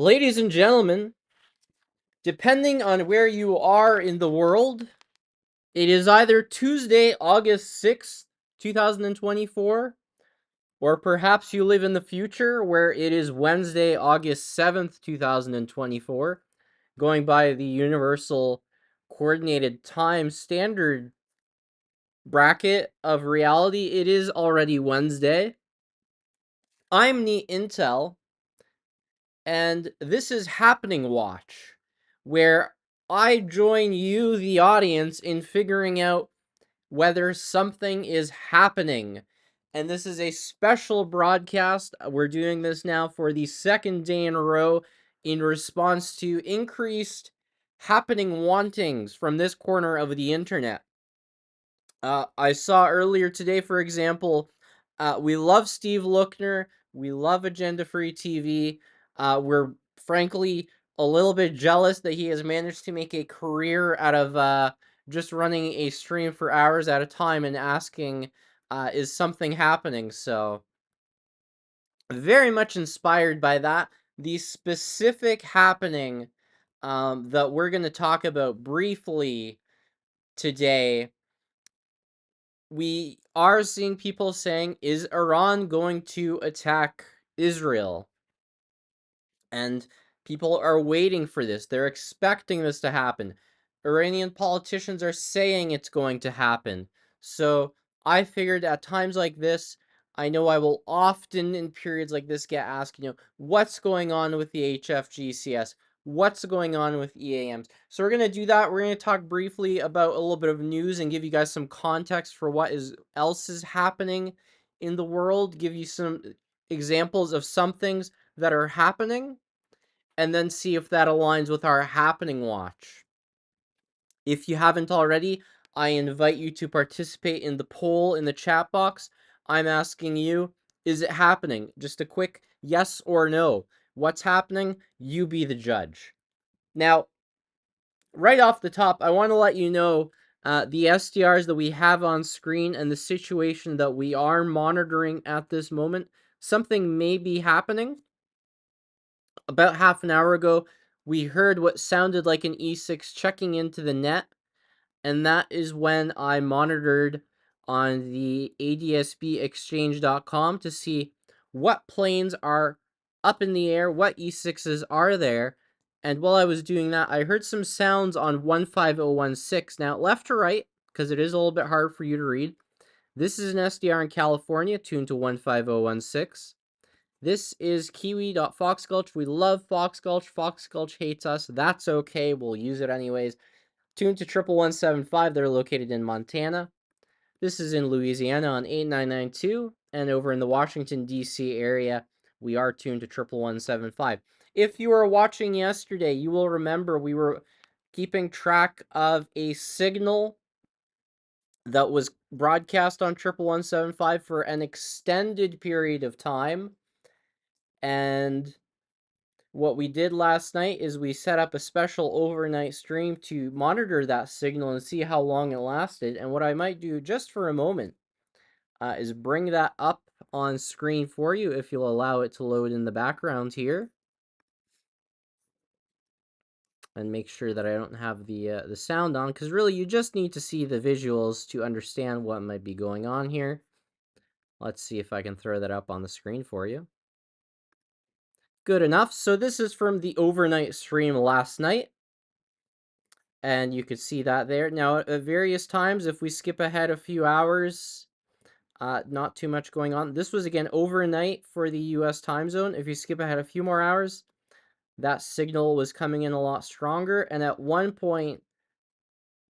Ladies and gentlemen, depending on where you are in the world, it is either Tuesday, August 6th, 2024, or perhaps you live in the future where it is Wednesday, August 7th, 2024, going by the Universal Coordinated Time Standard bracket of reality. It is already Wednesday. I'm the Intel, and this is Happeningwatch, where I join you, the audience, in figuring out whether something is happening. And this is a special broadcast. We're doing this now for the second day in a row in response to increased happening wantings from this corner of the internet. I saw earlier today, for example, we love Steve Lookner. We love Agenda Free TV. We're frankly a little bit jealous that he has managed to make a career out of just running a stream for hours at a time and asking, is something happening? So, very much inspired by that. The specific happening that we're going to talk about briefly today, we are seeing people saying, is Iran going to attack Israel? And people are waiting for this. They're expecting this to happen. Iranian politicians are saying it's going to happen. So I figured at times like this, I know I will often in periods like this get asked, what's going on with the HFGCS? What's going on with EAMs? So we're going to do that. We're going to talk briefly about a little bit of news and give you guys some context for what else is happening in the world, give you some examples of some things that are happening, and then see if that aligns with our happening watch. If you haven't already, I invite you to participate in the poll in the chat box. I'm asking you, is it happening? Just a quick yes or no. What's happening? You be the judge. Now, right off the top, I want to let you know the SDRs that we have on screen and the situation that we are monitoring at this moment. Something may be happening. About half an hour ago, we heard what sounded like an E6 checking into the net, and that is when I monitored on the adsbexchange.com to see what planes are up in the air, what E6s are there. And while I was doing that, I heard some sounds on 15016. Now, left to right, because it is a little bit hard for you to read, this is an SDR in California tuned to 15016. This is Kiwi.Foxgulch. We love Foxgulch. Foxgulch hates us. That's okay. We'll use it anyways. Tuned to 11175. They're located in Montana. This is in Louisiana on 8992. And over in the Washington, D.C. area, we are tuned to 11175. If you were watching yesterday, you will remember we were keeping track of a signal that was broadcast on 11175 for an extended period of time. And what we did last night is we set up a special overnight stream to monitor that signal and see how long it lasted. And what I might do just for a moment is bring that up on screen for you if you'll allow it to load in the background here. And make sure that I don't have the sound on, because really you just need to see the visuals to understand what might be going on here. Let's see if I can throw that up on the screen for you. Good enough. So this is from the overnight stream last night. And you could see that there. Now, at various times, if we skip ahead a few hours, not too much going on. This was, again, overnight for the U.S. time zone. If you skip ahead a few more hours, that signal was coming in a lot stronger. And at one point,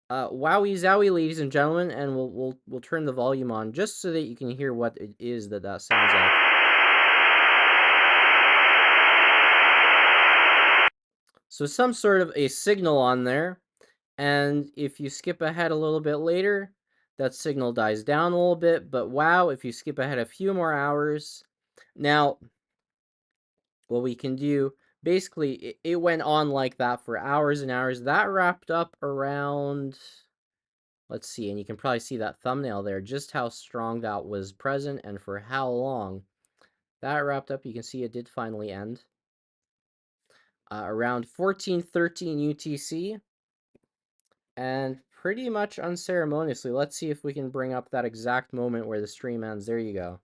wowie zowie, ladies and gentlemen, and we'll turn the volume on just so that you can hear what it is that sounds like. So some sort of a signal on there, and if you skip ahead a little bit later, that signal dies down a little bit, but wow, if you skip ahead a few more hours, now, what we can do, basically, it went on like that for hours and hours. That wrapped up around, let's see, and you can probably see that thumbnail there, just how strong that was present and for how long. That wrapped up, you can see it did finally end. around 14:13 UTC, and pretty much unceremoniously, let's see if we can bring up that exact moment where the stream ends. There you go.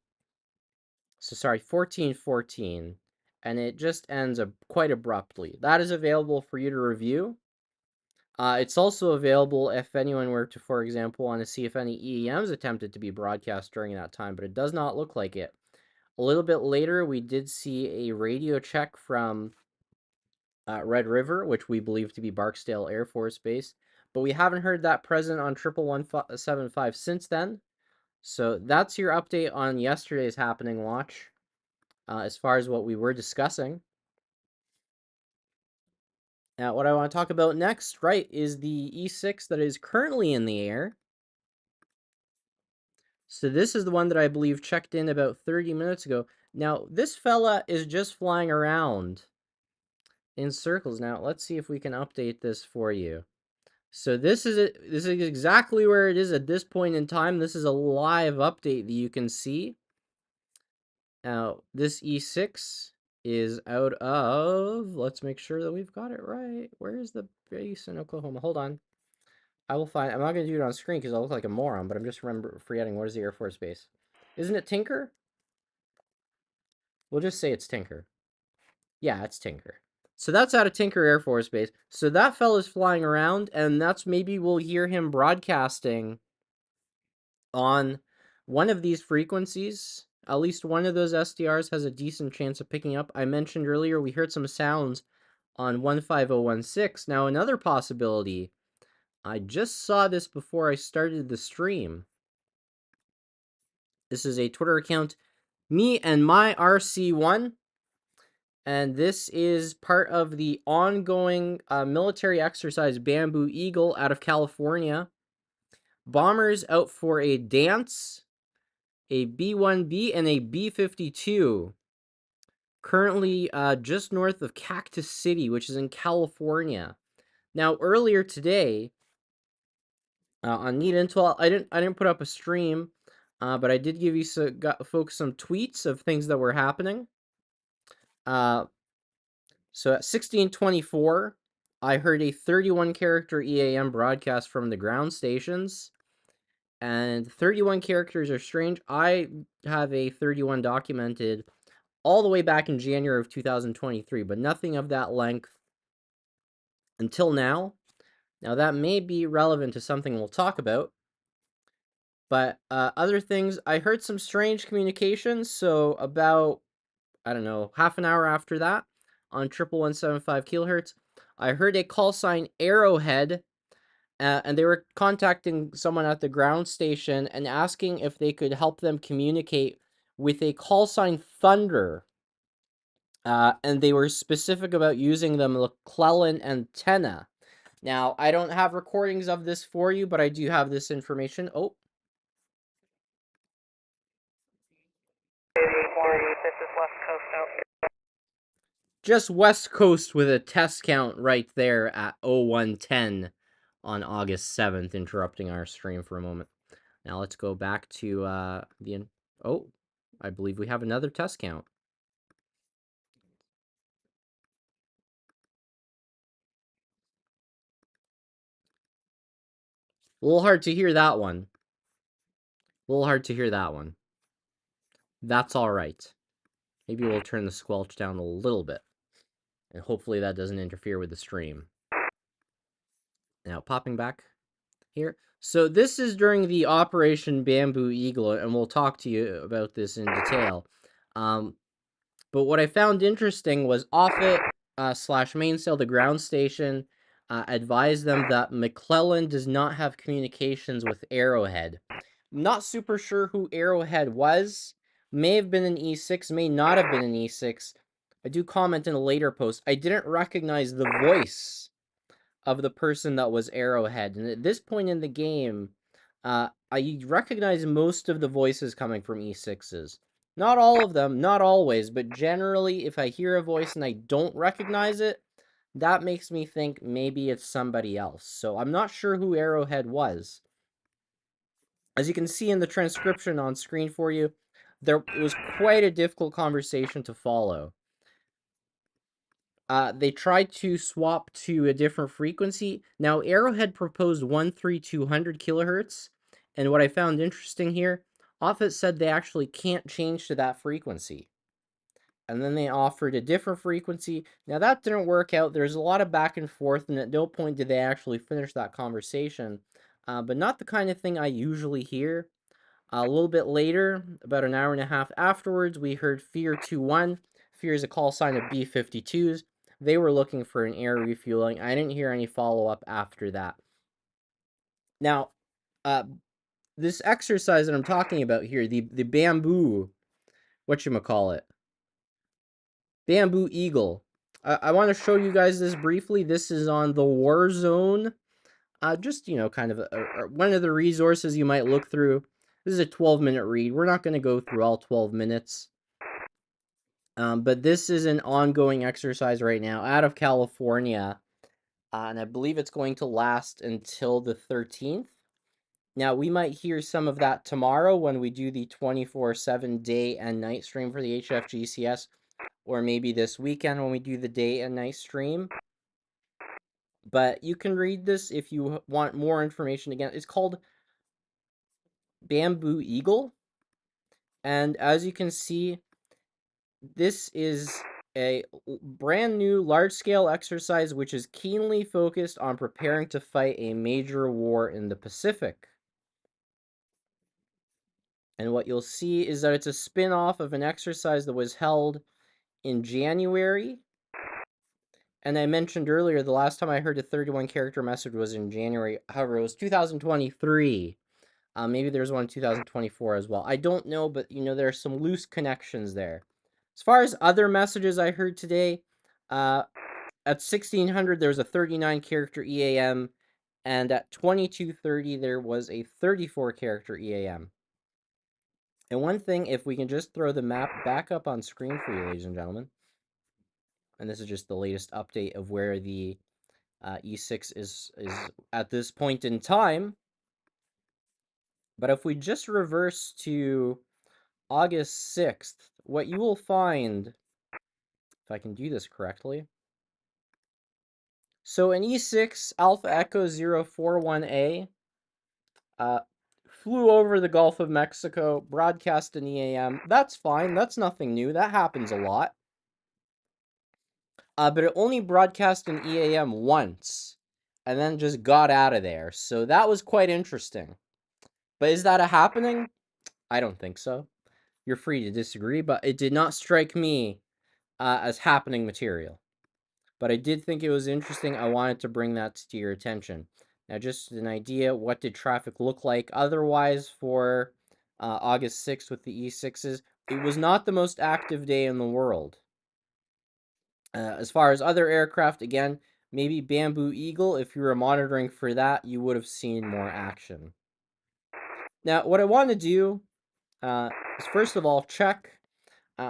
So sorry, 14:14, and it just ends quite abruptly. That is available for you to review. It's also available if anyone were to, for example, want to see if any EAMs attempted to be broadcast during that time, but it does not look like it. A little bit later, we did see a radio check from Red River, which we believe to be Barksdale Air Force Base, but we haven't heard that present on 11175 since then. So that's your update on yesterday's Happening Watch, as far as what we were discussing. Now, what I want to talk about next, right, is the E6 that is currently in the air. So this is the one that I believe checked in about 30 minutes ago. Now, this fella is just flying around in circles. Now, let's see if we can update this for you. So this is exactly where it is at this point in time. This is a live update that you can see. Now, this E6 is out of, let's make sure that we've got it right. Where is the base in Oklahoma? Hold on. I will find, I'm not going to do it on screen because I'll look like a moron, but I'm just forgetting what is the Air Force Base. Isn't it Tinker? We'll just say it's Tinker. Yeah, it's Tinker. So that's out of Tinker Air Force Base. So that fella's flying around, and that's maybe we'll hear him broadcasting on one of these frequencies. At least one of those SDRs has a decent chance of picking up. I mentioned earlier we heard some sounds on 15016. Now, another possibility, I just saw this before I started the stream. This is a Twitter account, me and my RC1. And this is part of the ongoing military exercise Bamboo Eagle out of California. Bombers out for a dance, a B-1B and a B-52. Currently just north of Cactus City, which is in California. Now, earlier today, on Neat Intel, I didn't put up a stream, but I did give you folks some tweets of things that were happening. So at 1624, I heard a 31 character EAM broadcast from the ground stations. And 31 characters are strange. I have a 31 documented all the way back in January of 2023, but nothing of that length until now. Now, that may be relevant to something we'll talk about. But other things, I heard some strange communications. So about, I don't know, half an hour after that, on 11175 kilohertz, I heard a call sign Arrowhead, and they were contacting someone at the ground station and asking if they could help them communicate with a call sign Thunder. And they were specific about using the McClellan antenna. Now, I don't have recordings of this for you, but I do have this information. Oh. This is West Coast out here. Just West Coast with a test count right there at 0110 on August 7th, interrupting our stream for a moment. Now let's go back to oh, I believe we have another test count. A little hard to hear that one. A little hard to hear that one. That's all right. Maybe we'll turn the squelch down a little bit. And hopefully that doesn't interfere with the stream. Now, popping back here. So this is during the Operation Bamboo Eagle, and we'll talk to you about this in detail. But what I found interesting was Offutt / Mainsail, the ground station, advised them that McClellan does not have communications with Arrowhead. I'm not super sure who Arrowhead was. May have been an E6, may not have been an E6. I do comment in a later post. I didn't recognize the voice of the person that was Arrowhead. And at this point in the game, I recognize most of the voices coming from E6s. Not all of them, not always, but generally, if I hear a voice and I don't recognize it, that makes me think maybe it's somebody else. So I'm not sure who Arrowhead was. As you can see in the transcription on screen for you, it was quite a difficult conversation to follow. They tried to swap to a different frequency. Now, Arrowhead proposed 13200 kilohertz, and what I found interesting here, Offutt said they actually can't change to that frequency. And then they offered a different frequency. Now, that didn't work out. There's a lot of back and forth, and at no point did they actually finish that conversation. But not the kind of thing I usually hear. A little bit later, about an hour and a half afterwards, we heard Fear 2-1. Fear is a call sign of B-52s. They were looking for an air refueling. I didn't hear any follow-up after that. Now, this exercise that I'm talking about here, the bamboo, whatchamacallit, Bamboo Eagle. I want to show you guys this briefly. This is on the War Zone. Just, kind of one of the resources you might look through. This is a 12-minute read. We're not going to go through all 12 minutes. But this is an ongoing exercise right now out of California. And I believe it's going to last until the 13th. Now, we might hear some of that tomorrow when we do the 24/7 day and night stream for the HFGCS. Or maybe this weekend when we do the day and night stream. But you can read this if you want more information. Again, it's called Bamboo Eagle. And as you can see, this is a brand new large-scale exercise which is keenly focused on preparing to fight a major war in the Pacific. And what you'll see is that it's a spin-off of an exercise that was held in January. And I mentioned earlier, the last time I heard a 31-character message was in January. However, it was 2023. Maybe there's one in 2024 as well. I don't know, but, there are some loose connections there. As far as other messages I heard today, at 1600, there was a 39-character EAM, and at 2230, there was a 34-character EAM. And one thing, if we can just throw the map back up on screen for you, ladies and gentlemen, and this is just the latest update of where the E6 is at this point in time. But if we just reverse to August 6th, what you will find, if I can do this correctly, so an E6 Alpha Echo 041A flew over the Gulf of Mexico, broadcast an EAM. That's fine. That's nothing new. That happens a lot. But it only broadcast an EAM once, and then just got out of there. So that was quite interesting. But is that a happening? I don't think so. You're free to disagree, but it did not strike me as happening material. But I did think it was interesting. I wanted to bring that to your attention. Now, just an idea, what did traffic look like otherwise for August 6th with the E6s? It was not the most active day in the world. As far as other aircraft, again, maybe Bamboo Eagle, if you were monitoring for that, you would have seen more action. Now, what I want to do is first of all check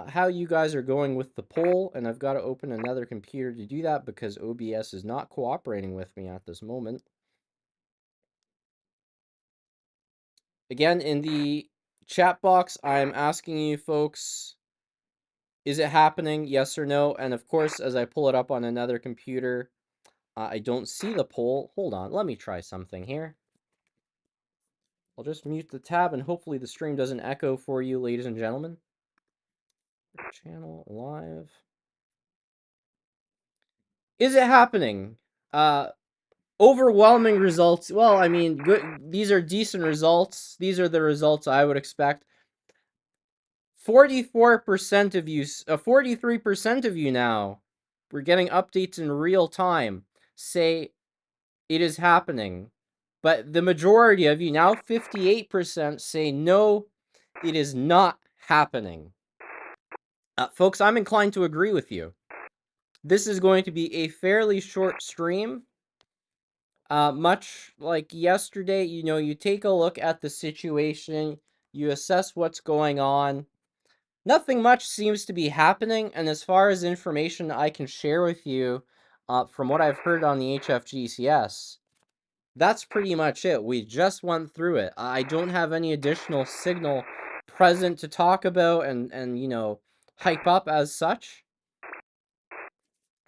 how you guys are going with the poll, and I've got to open another computer to do that because OBS is not cooperating with me at this moment. Again, in the chat box, I'm asking you folks, is it happening, yes or no? And of course, as I pull it up on another computer, I don't see the poll. Hold on, let me try something here. I'll just mute the tab and hopefully the stream doesn't echo for you, ladies and gentlemen. Channel live. Is it happening? Overwhelming results. Well, I mean, good. These are decent results. These are the results I would expect. 44% of you, 43% of you now, we're getting updates in real time, say it is happening. But the majority of you, now 58%, say no, it is not happening. Folks, I'm inclined to agree with you. This is going to be a fairly short stream. Much like yesterday, you take a look at the situation, you assess what's going on. Nothing much seems to be happening, and as far as information I can share with you, from what I've heard on the HFGCS, that's pretty much it. We just went through it. I don't have any additional signal present to talk about and hype up as such.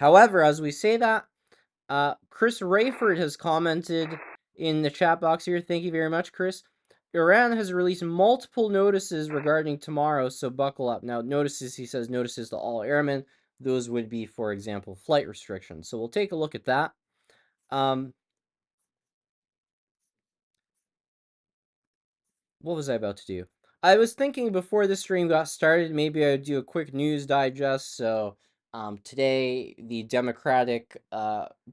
However, as we say that, Chris Rayford has commented in the chat box here. Thank you very much, Chris. Iran has released multiple notices regarding tomorrow, so buckle up. Now, notices, he says, notices to all airmen. Those would be, for example, flight restrictions. So we'll take a look at that. What was I about to do? I was thinking before the stream got started, maybe I would do a quick news digest. So today, the Democratic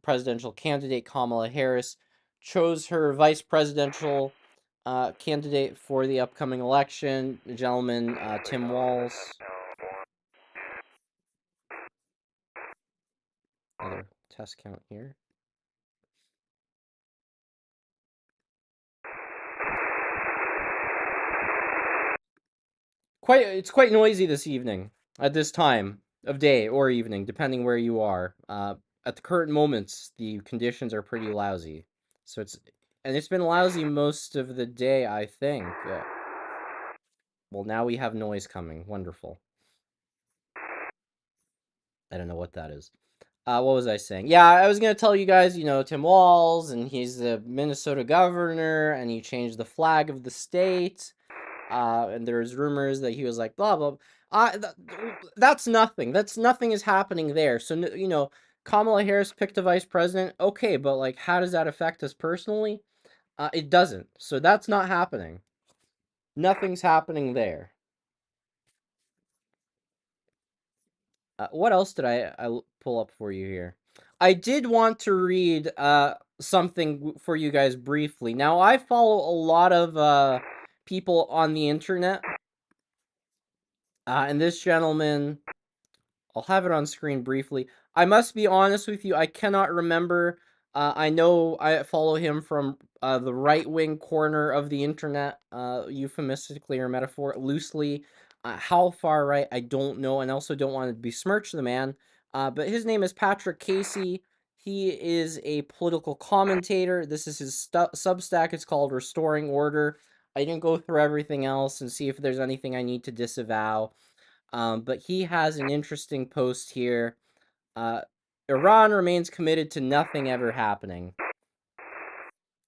presidential candidate Kamala Harris chose her vice presidential candidate for the upcoming election, the gentleman Tim Walz. Another test count here. It's quite noisy this evening at this time of day or evening, depending where you are. At the current moments, the conditions are pretty lousy, so it's been lousy most of the day, I think. Well, now we have noise coming. Wonderful. I don't know what that is. What was I saying? Yeah, I was gonna tell you guys, Tim Walz, and he's the Minnesota governor, and he changed the flag of the state. And there's rumors that he was like blah blah. That's nothing. Nothing is happening there. So Kamala Harris picked a vice president. Okay, but like, how does that affect us personally? It doesn't. So that's not happening. Nothing's happening there. What else did I pull up for you here? I did want to read something for you guys briefly. Now I follow a lot of people on the internet. And this gentleman, I'll have it on screen briefly. I must be honest with you, I cannot remember. I know I follow him from the right-wing corner of the internet, euphemistically or metaphor, loosely. How far right, I don't know, and also don't want to besmirch the man. But his name is Patrick Casey. He is a political commentator. This is his Substack. It's called Restoring Order. I didn't go through everything else and see if there's anything I need to disavow. But he has an interesting post here. Uh, Iran remains committed to nothing ever happening.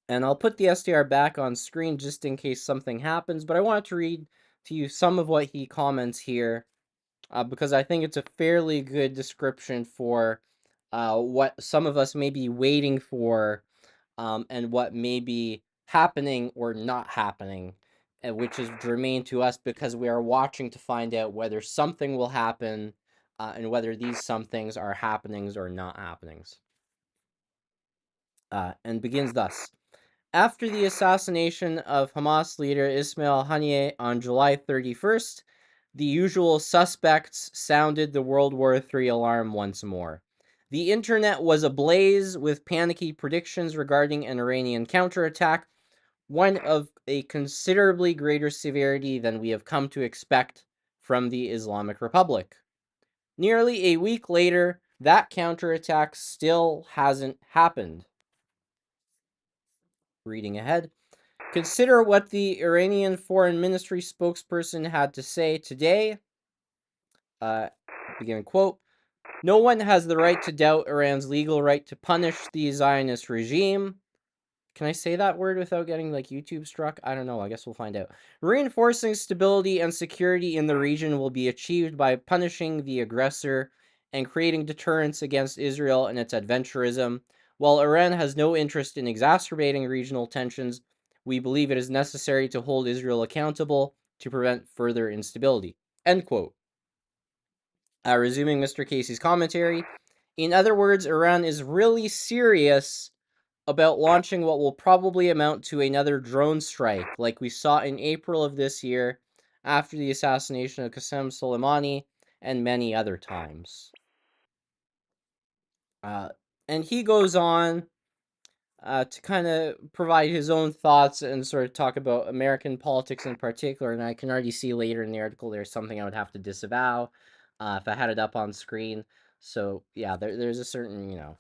And I'll put the SDR back on screen just in case something happens, but I wanted to read to you some of what he comments here because I think it's a fairly good description for what some of us may be waiting for and what may be happening or not happening, which is germane to us because we are watching to find out whether something will happen and whether these somethings are happenings or not happenings. And begins thus. After the assassination of Hamas leader Ismail Haniyeh on July 31st, the usual suspects sounded the World War III alarm once more. The internet was ablaze with panicky predictions regarding an Iranian counterattack, one of a considerably greater severity than we have come to expect from the Islamic Republic. Nearly a week later, that counterattack still hasn't happened. Reading ahead. Consider what the Iranian Foreign Ministry spokesperson had to say today. Beginning quote. No one has the right to doubt Iran's legal right to punish the Zionist regime. Can I say that word without getting like YouTube struck? I don't know. I guess we'll find out. Reinforcing stability and security in the region will be achieved by punishing the aggressor and creating deterrence against Israel and its adventurism. While Iran has no interest in exacerbating regional tensions, we believe it is necessary to hold Israel accountable to prevent further instability. End quote. Resuming Mr. Casey's commentary. In other words, Iran is really serious about launching what will probably amount to another drone strike, like we saw in April of this year after the assassination of Qasem Soleimani and many other times. And he goes on to kind of provide his own thoughts and sort of talk about American politics in particular. And I can already see later in the article there's something I would have to disavow if I had it up on screen. So yeah, there's a certain,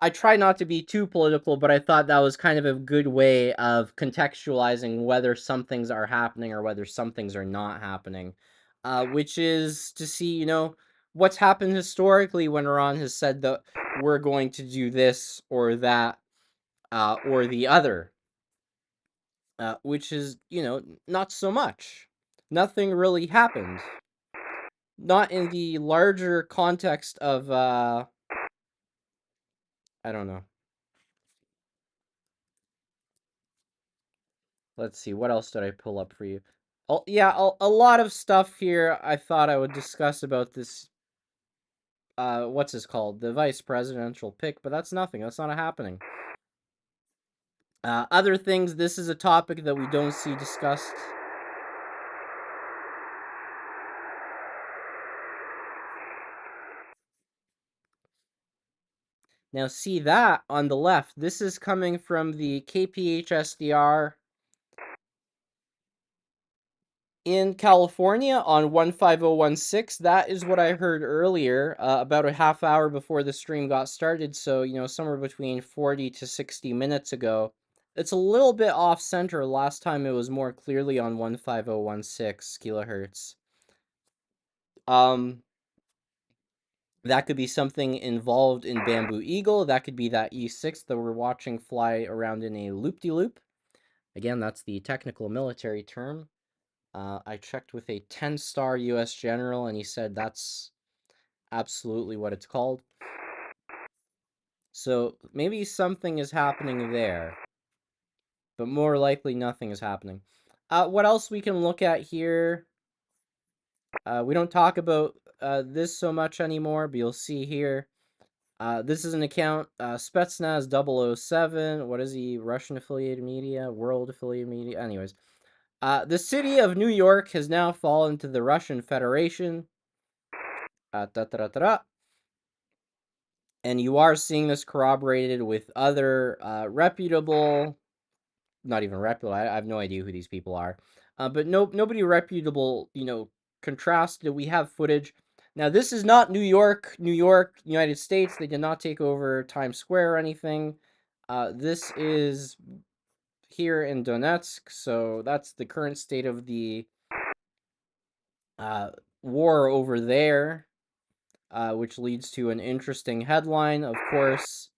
I try not to be too political, but I thought that was kind of a good way of contextualizing whether some things are happening or whether some things are not happening, which is to see, what's happened historically when Iran has said that we're going to do this or that or the other, which is, not so much. Nothing really happened. Not in the larger context of, I don't know. Let's see, what else did I pull up for you? Oh, yeah, a lot of stuff here I thought I would discuss about this, what's this called? The vice presidential pick, but that's nothing. That's not happening. Other things, this is a topic that we don't see discussed. Now, see that on the left. This is coming from the KPHSDR in California on 15016. That is what I heard earlier, about a half hour before the stream got started. So, somewhere between 40 to 60 minutes ago. It's a little bit off center. Last time it was more clearly on 15016 kilohertz. That could be something involved in Bamboo Eagle. That could be that E6 that we're watching fly around in a loop-de-loop. Again, that's the technical military term. I checked with a 10-star U.S. general, and he said that's absolutely what it's called. So maybe something is happening there, but more likely nothing is happening. What else we can look at here? We don't talk about this so much anymore, but you'll see here. This is an account, Spetsnaz 007. What is he? Russian affiliated media? World affiliated media? Anyways. The city of New York has now fallen to the Russian Federation. And you are seeing this corroborated with other reputable, not even reputable, I have no idea who these people are. But nobody reputable, contrasted. We have footage. Now, this is not New York, United States. They did not take over Times Square or anything. This is here in Donetsk, so that's the current state of the war over there, which leads to an interesting headline, of course.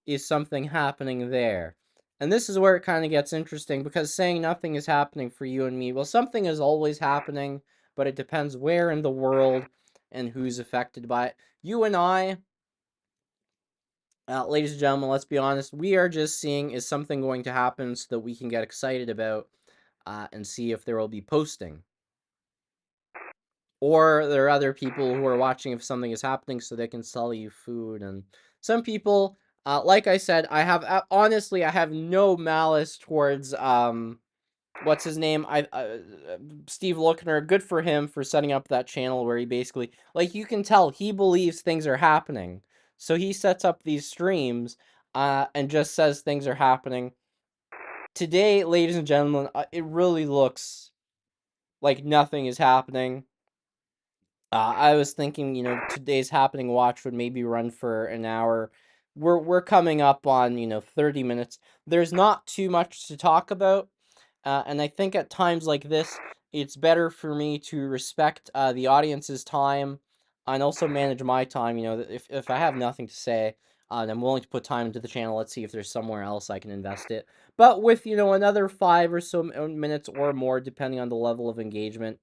Is something happening there? And this is where it kind of gets interesting, because saying nothing is happening for you and me, well, something is always happening, but it depends where in the world and who's affected by it. You and I, ladies and gentlemen, let's be honest, we are just seeing, is something going to happen so that we can get excited about and see if there will be posting. Or there are other people who are watching if something is happening so they can sell you food. And some people, like I said, I have, honestly, I have no malice towards, what's his name? Steve Lookner. Good for him for setting up that channel where he basically, like, you can tell he believes things are happening. So he sets up these streams, and just says things are happening. Today, ladies and gentlemen, it really looks like nothing is happening. I was thinking, today's happening watch would maybe run for an hour. We're coming up on 30 minutes. There's not too much to talk about, and I think at times like this, it's better for me to respect the audience's time, and also manage my time. If I have nothing to say, I'm willing to put time into the channel. Let's see if there's somewhere else I can invest it. But with another 5 or so minutes or more, depending on the level of engagement.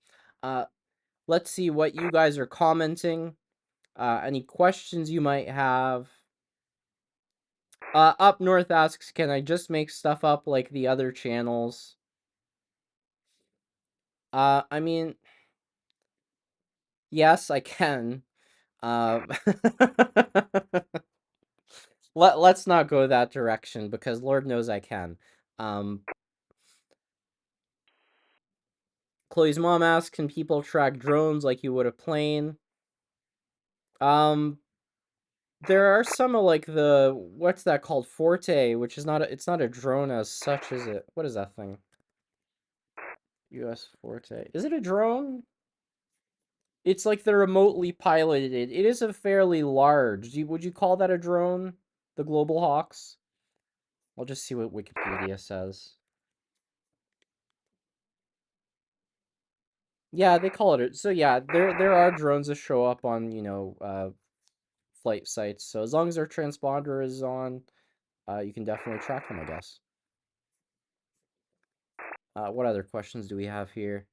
Let's see what you guys are commenting. Any questions you might have. Up North asks, can I just make stuff up like the other channels? I mean, yes, I can. Uh, let's not go that direction, because Lord knows I can. Chloe's mom asks, can people track drones like you would a plane? There are some of like what's that called? Forte, which is it's not a drone as such, is it? What is that thing? US Forte. Is it a drone? It's like the remotely piloted. It is a fairly large. Would you call that a drone? The Global Hawks? I'll just see what Wikipedia says. Yeah, they call it. So yeah, there are drones that show up on flight sites. So as long as their transponder is on, you can definitely track them, I guess. What other questions do we have here?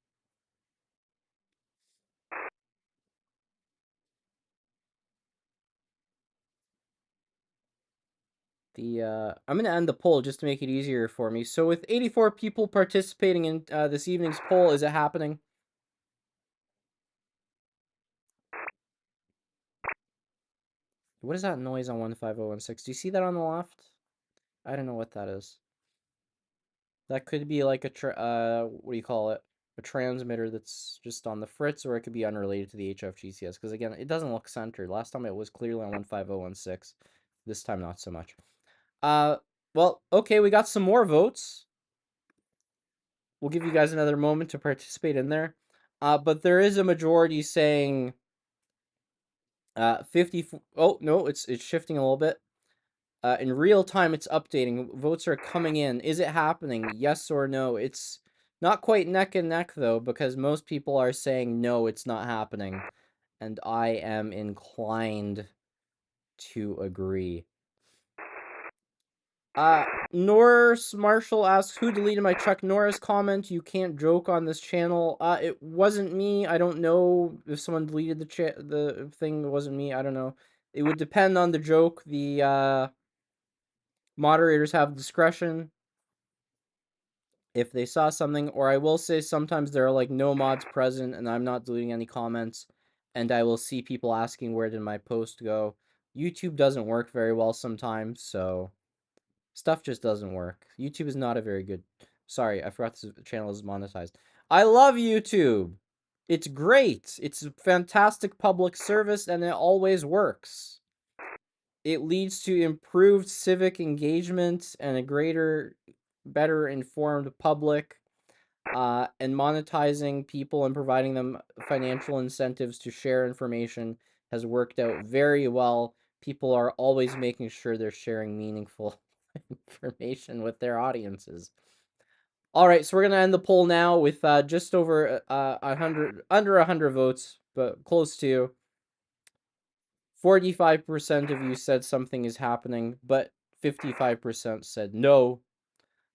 I'm gonna end the poll just to make it easier for me. So with 84 people participating in this evening's poll, is it happening? What is that noise on 15016? Do you see that on the left? I don't know what that is. That could be like what do you call it? A transmitter that's just on the fritz, or it could be unrelated to the HFGCS. Because again, it doesn't look centered. Last time it was clearly on 15016. This time, not so much. Uh, well, okay, we got some more votes. We'll give you guys another moment to participate in there. But there is a majority saying 50. Oh no, it's shifting a little bit. In real time, it's updating. Votes are coming in. Is it happening? Yes or no? It's not quite neck and neck, though, because most people are saying no, it's not happening. And I am inclined to agree. Norris Marshall asks, who deleted my Chuck Norris comment? You can't joke on this channel. It wasn't me. I don't know if someone deleted the thing. It wasn't me. I don't know. It would depend on the joke. The moderators have discretion if they saw something, or I will say sometimes there are like no mods present and I'm not deleting any comments, and I will see people asking where did my post go. YouTube doesn't work very well sometimes, so stuff just doesn't work. YouTube is not a very good. Sorry, I forgot this channel is monetized. I love YouTube. It's great. It's a fantastic public service and it always works. It leads to improved civic engagement and a better informed public, and monetizing people and providing them financial incentives to share information has worked out very well. People are always making sure they're sharing meaningful information with their audiences. All right, so we're gonna end the poll now with just over 100, under 100 votes, but close to. 45% of you said something is happening, but 55% said no.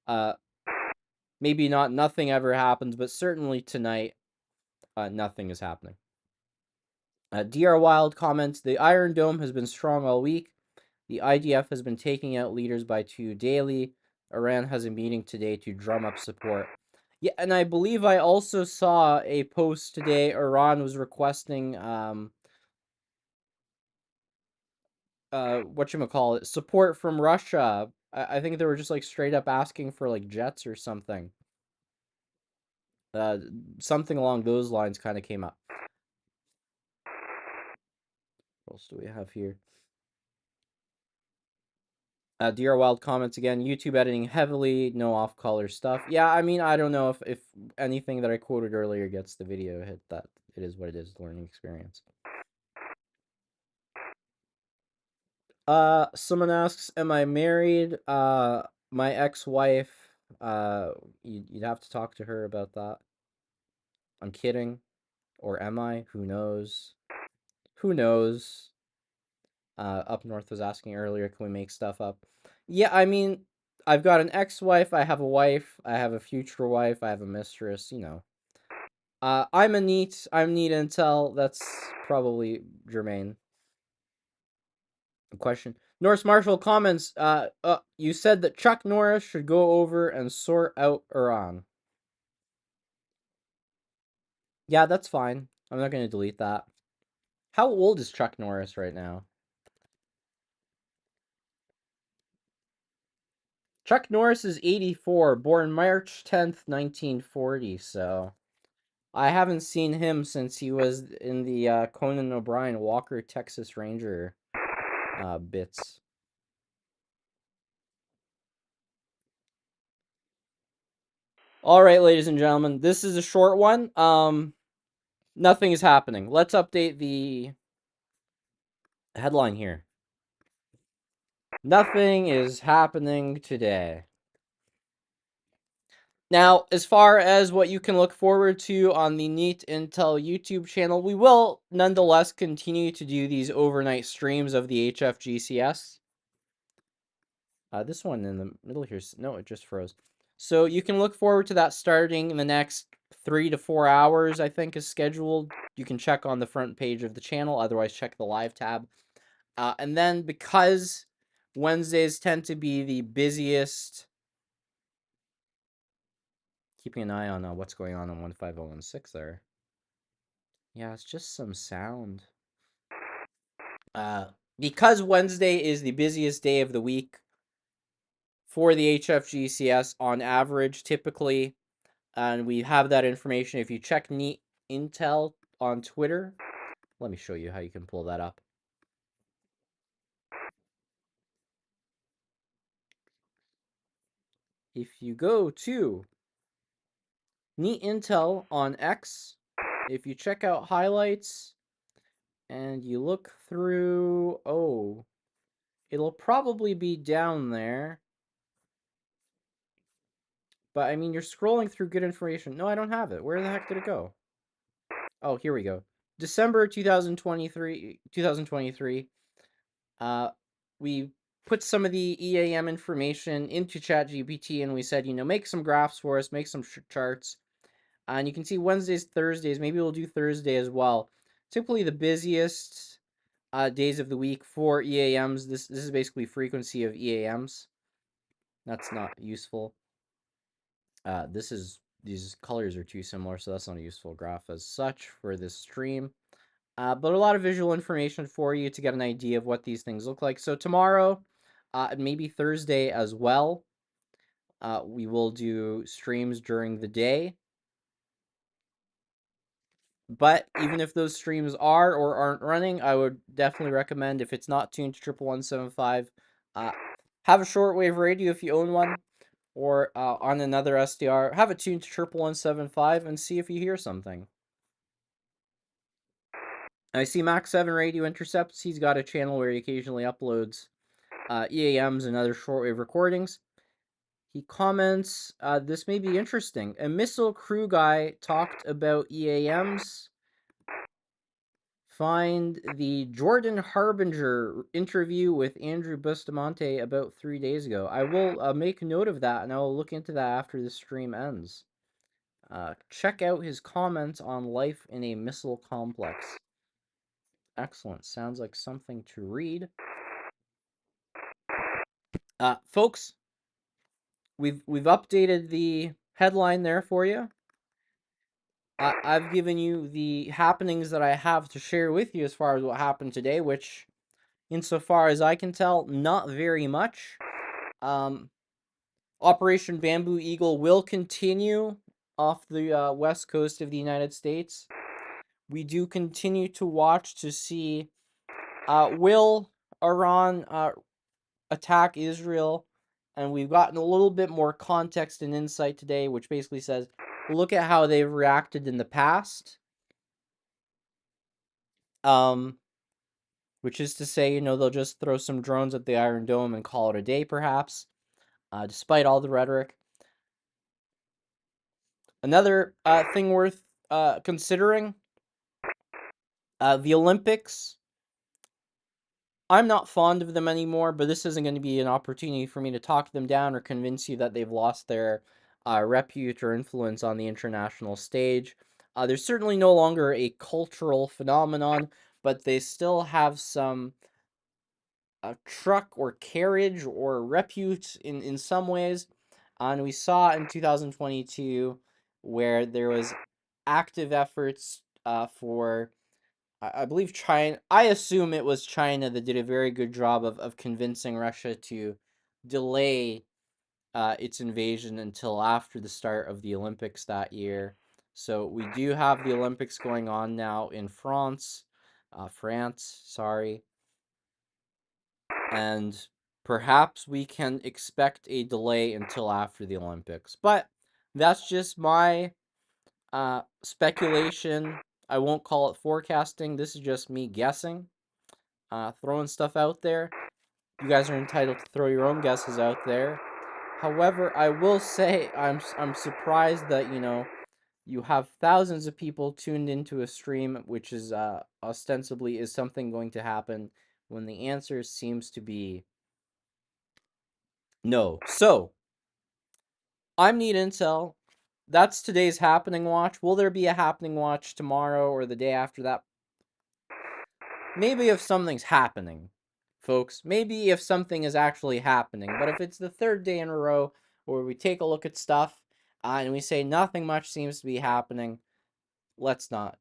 Uh, maybe not nothing ever happens, but certainly tonight, nothing is happening. DR Wild comments, the Iron Dome has been strong all week. The IDF has been taking out leaders by 2 daily. Iran has a meeting today to drum up support. Yeah, and I believe I also saw a post today. Iran was requesting whatchamacallit, support from Russia. I think they were just like straight up asking for like jets or something. Uh, Something along those lines kind of came up. What else do we have here? DR Wild comments again, YouTube editing heavily, no off-color stuff. Yeah, I mean, I don't know if anything that I quoted earlier gets the video hit. That it is what it is, learning experience. Someone asks, am I married? My ex-wife, you'd have to talk to her about that. I'm kidding. Or am I? Who knows? Who knows? Up North was asking earlier, can we make stuff up? Yeah, I mean, I've got an ex-wife, I have a wife, I have a future wife, I have a mistress, you know. I'm neat intel, that's probably germane. Question. Norris Marshall comments, you said that Chuck Norris should go over and sort out Iran. Yeah, that's fine. I'm not going to delete that. How old is Chuck Norris right now? Chuck Norris is 84, born March 10th, 1940, so I haven't seen him since he was in the Conan O'Brien Walker Texas Ranger bits. All right, ladies and gentlemen, this is a short one. Nothing is happening. Let's update the headline here. Nothing is happening today. Now, as far as what you can look forward to on the Neat Intel YouTube channel, we will nonetheless continue to do these overnight streams of the HFGCS. This one in the middle here, no, it just froze. So you can look forward to that starting in the next 3 to 4 hours, I think is scheduled. You can check on the front page of the channel, otherwise check the live tab. And then because Wednesdays tend to be the busiest, keeping an eye on what's going on 15016 there. Yeah, it's just some sound. Because Wednesday is the busiest day of the week for the HFGCS on average, typically, and we have that information. If you check Neat Intel on Twitter, let me show you how you can pull that up. If you go to Neat Intel on X, if you check out highlights and you look through, oh, it'll probably be down there. But I mean, you're scrolling through good information. No, I don't have it. Where the heck did it go? Oh, here we go. December 2023. We put some of the EAM information into ChatGPT and we said, make some graphs for us, make some charts. And you can see Wednesdays, Thursdays, maybe we'll do Thursday as well. Typically the busiest days of the week for EAMs. This is basically frequency of EAMs. That's not useful. These colors are too similar, so that's not a useful graph as such for this stream. But a lot of visual information for you to get an idea of what these things look like. So tomorrow, maybe Thursday as well, we will do streams during the day. But even if those streams are or aren't running, I would definitely recommend, if it's not tuned to 11175, have a shortwave radio if you own one, or on another SDR, have it tuned to 11175 and see if you hear something. I see Max 7 Radio Intercepts. He's got a channel where he occasionally uploads EAMs and other shortwave recordings. He comments, this may be interesting. A missile crew guy talked about EAMs. Find the Jordan Harbinger interview with Andrew Bustamante about 3 days ago. I will make note of that, and I will look into that after the stream ends. Check out his comments on life in a missile complex. Excellent. Sounds like something to read. Folks, we've updated the headline there for you. I've given you the happenings that I have to share with you as far as what happened today, which, insofar as I can tell, not very much. Operation Bamboo Eagle will continue off the west coast of the United States. We do continue to watch to see, will Iran attack Israel? And we've gotten a little bit more context and insight today, which basically says, look at how they've reacted in the past. Which is to say, they'll just throw some drones at the Iron Dome and call it a day, perhaps, despite all the rhetoric. Another thing worth considering, the Olympics. I'm not fond of them anymore, but this isn't going to be an opportunity for me to talk them down or convince you that they've lost their repute or influence on the international stage. They're certainly no longer a cultural phenomenon, but they still have some truck or carriage or repute in some ways. And we saw in 2022 where there was active efforts for, I believe, China. I assume it was China that did a very good job of convincing Russia to delay its invasion until after the start of the Olympics that year. So we do have the Olympics going on now in France. Sorry. And perhaps we can expect a delay until after the Olympics. But that's just my speculation. I won't call it forecasting. This is just me guessing, throwing stuff out there. You guys are entitled to throw your own guesses out there. However, I will say I'm surprised that, you have thousands of people tuned into a stream, which is ostensibly is something going to happen, when the answer seems to be no. So, I'm Need Intel. That's today's Happening Watch. Will there be a Happening Watch tomorrow or the day after that? Maybe if something's happening, folks. Maybe if something is actually happening. But if it's the third day in a row where we take a look at stuff and we say nothing much seems to be happening, let's not,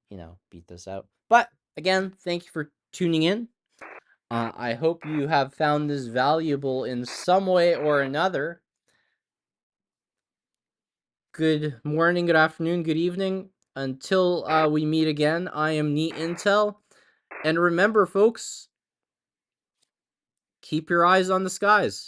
beat this out. But again, thank you for tuning in. I hope you have found this valuable in some way or another. Good morning, good afternoon, good evening. Until we meet again, I am Neat Intel. And remember, folks, keep your eyes on the skies.